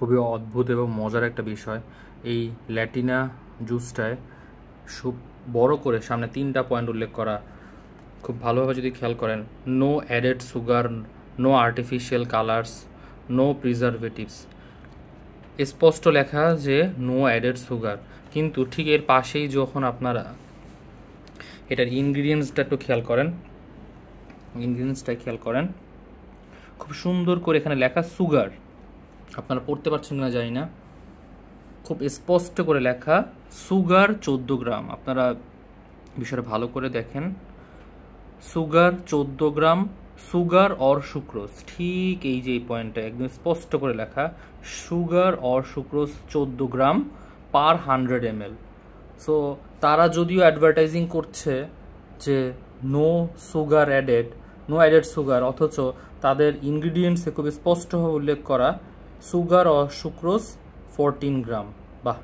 খুবই অদ্ভুত এবং মজার একটা বিষয়। এই ল্যাটিনা জুসটায় খুব বড় করে সামনে 3টা পয়েন্ট উল্লেখ করা, খুব ভালোভাবে যদি খেয়াল করেন, no added sugar, no artificial colours, no preservatives. স্পষ্ট লেখা যে নো অ্যাডেড সুগার, কিন্তু ঠিক এর পাশেই যখন আপনারা এটার ইনগ্রিডিয়েন্টসটা একটু খেয়াল করেন, খুব সুন্দর করে এখানে লেখা সুগার। আপনারা পড়তে পারছেন না জানি না, খুব স্পষ্ট করে লেখা সুগার 14 গ্রাম। আপনারা বিষয়টা ভালো করে দেখেন, sugar 14 gram, sugar or sucrose, ঠিক এই যে এই পয়েন্টটা একদম স্পষ্ট করে লেখা, sugar or sucrose 14 gram per 100 ml। So তারা যদিও অ্যাডভার্টাইজিং করছে যে no sugar added, no added sugar, অথচ তাদের ইনগ্রিডিয়েন্টসে খুব স্পষ্টভাবে উল্লেখ করা সুগার অর সুক্রোজ 14 গ্রাম। বাহ,